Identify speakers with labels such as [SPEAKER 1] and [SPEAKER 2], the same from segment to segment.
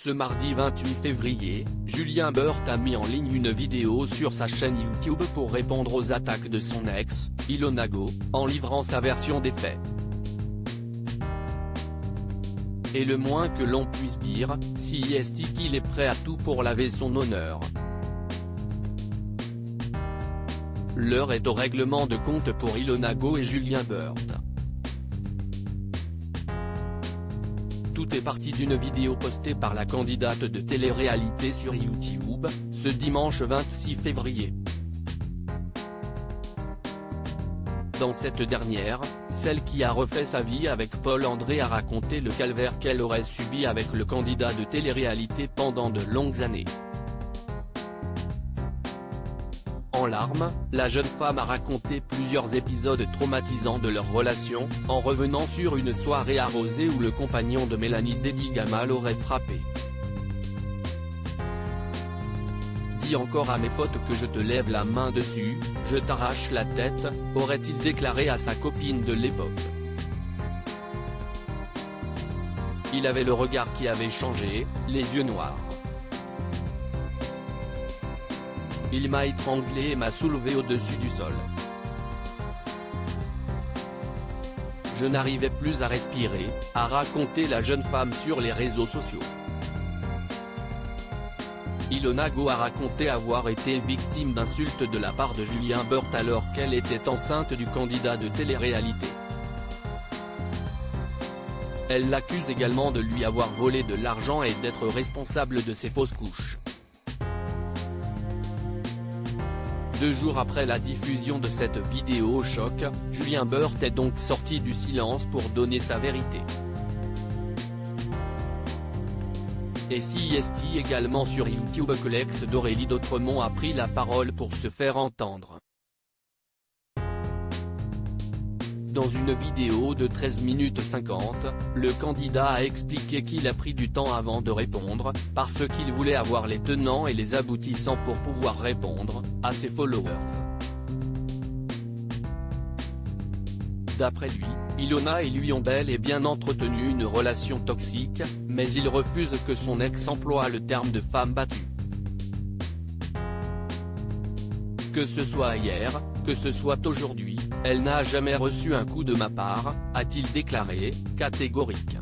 [SPEAKER 1] Ce mardi 28 février, Julien Bert a mis en ligne une vidéo sur sa chaîne YouTube pour répondre aux attaques de son ex, Ilona Go, en livrant sa version des faits. Et le moins que l'on puisse dire, c'est qu'il est prêt à tout pour laver son honneur. L'heure est au règlement de compte pour Ilona Go et Julien Bert. Tout est parti d'une vidéo postée par la candidate de télé-réalité sur YouTube, ce dimanche 26 février. Dans cette dernière, celle qui a refait sa vie avec Paul André a raconté le calvaire qu'elle aurait subi avec le candidat de télé-réalité pendant de longues années. En larmes, la jeune femme a raconté plusieurs épisodes traumatisants de leur relation, en revenant sur une soirée arrosée où le compagnon de Mélanie Dédigama l'aurait frappée. Dis encore à mes potes que je te lève la main dessus, je t'arrache la tête, aurait-il déclaré à sa copine de l'époque. Il avait le regard qui avait changé, les yeux noirs. Il m'a étranglé et m'a soulevé au-dessus du sol. Je n'arrivais plus à respirer, a raconté la jeune femme sur les réseaux sociaux. Ilona Go a raconté avoir été victime d'insultes de la part de Julien Bert alors qu'elle était enceinte du candidat de télé-réalité. Elle l'accuse également de lui avoir volé de l'argent et d'être responsable de ses fausses couches. 2 jours après la diffusion de cette vidéo choc, Julien Bert est donc sorti du silence pour donner sa vérité. Et c'est également sur YouTube que l'ex d'Aurélie d'Autremont a pris la parole pour se faire entendre. Dans une vidéo de 13 minutes 50, le candidat a expliqué qu'il a pris du temps avant de répondre, parce qu'il voulait avoir les tenants et les aboutissants pour pouvoir répondre à ses followers. D'après lui, Ilona et lui ont bel et bien entretenu une relation toxique, mais il refuse que son ex emploie le terme de femme battue. Que ce soit hier, que ce soit aujourd'hui, elle n'a jamais reçu un coup de ma part, a-t-il déclaré, catégorique.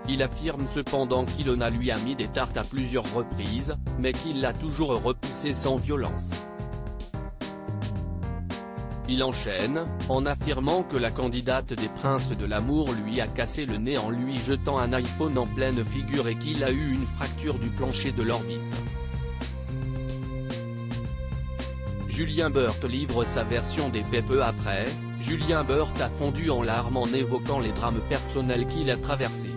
[SPEAKER 1] Il affirme cependant qu'Ilona lui a mis des tartes à plusieurs reprises, mais qu'il l'a toujours repoussée sans violence. Il enchaîne, en affirmant que la candidate des Princes de l'amour lui a cassé le nez en lui jetant un iPhone en pleine figure et qu'il a eu une fracture du plancher de l'orbite. Julien Bert livre sa version des faits peu après, Julien Bert a fondu en larmes en évoquant les drames personnels qu'il a traversés.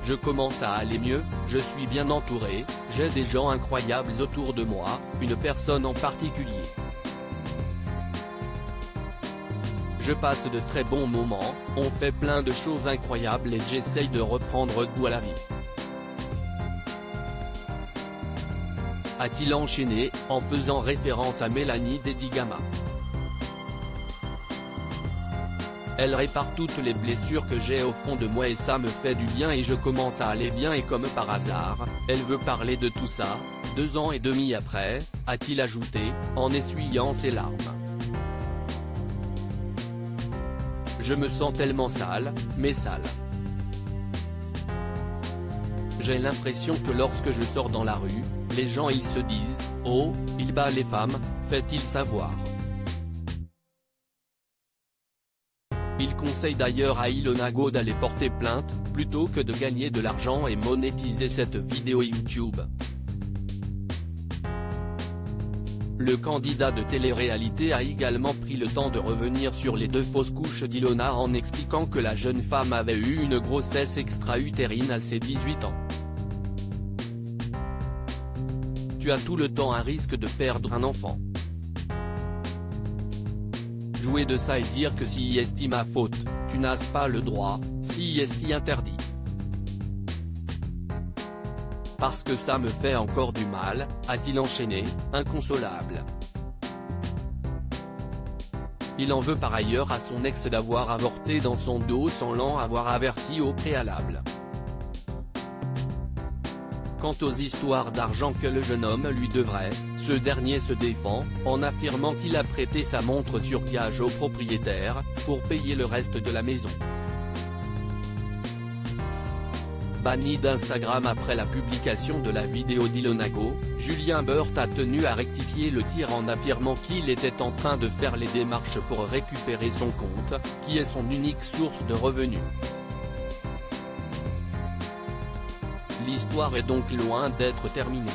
[SPEAKER 1] Je commence à aller mieux, je suis bien entouré, j'ai des gens incroyables autour de moi, une personne en particulier. Je passe de très bons moments, on fait plein de choses incroyables et j'essaye de reprendre goût à la vie. A-t-il enchaîné, en faisant référence à Mélanie Dédigama. Elle répare toutes les blessures que j'ai au fond de moi et ça me fait du bien et je commence à aller bien et comme par hasard, elle veut parler de tout ça, 2 ans et demi après, a-t-il ajouté, en essuyant ses larmes. Je me sens tellement sale, mais sale. J'ai l'impression que lorsque je sors dans la rue, les gens ils se disent, oh, il bat les femmes, fait-il savoir. Il conseille d'ailleurs à Ilona Go d'aller porter plainte, plutôt que de gagner de l'argent et monétiser cette vidéo YouTube. Le candidat de télé-réalité a également pris le temps de revenir sur les 2 fausses couches d'Ilona en expliquant que la jeune femme avait eu une grossesse extra-utérine à ses 18 ans. Tu as tout le temps un risque de perdre un enfant. Jouer de ça et dire que si c'est ma faute, tu n'as pas le droit, si c'est interdit. Parce que ça me fait encore du mal, a-t-il enchaîné, inconsolable. Il en veut par ailleurs à son ex d'avoir avorté dans son dos sans l'en avoir averti au préalable. Quant aux histoires d'argent que le jeune homme lui devrait, ce dernier se défend, en affirmant qu'il a prêté sa montre sur gage au propriétaire, pour payer le reste de la maison. Banni d'Instagram après la publication de la vidéo d'Ilonago, Julien Bert a tenu à rectifier le tir en affirmant qu'il était en train de faire les démarches pour récupérer son compte, qui est son unique source de revenus. L'histoire est donc loin d'être terminée.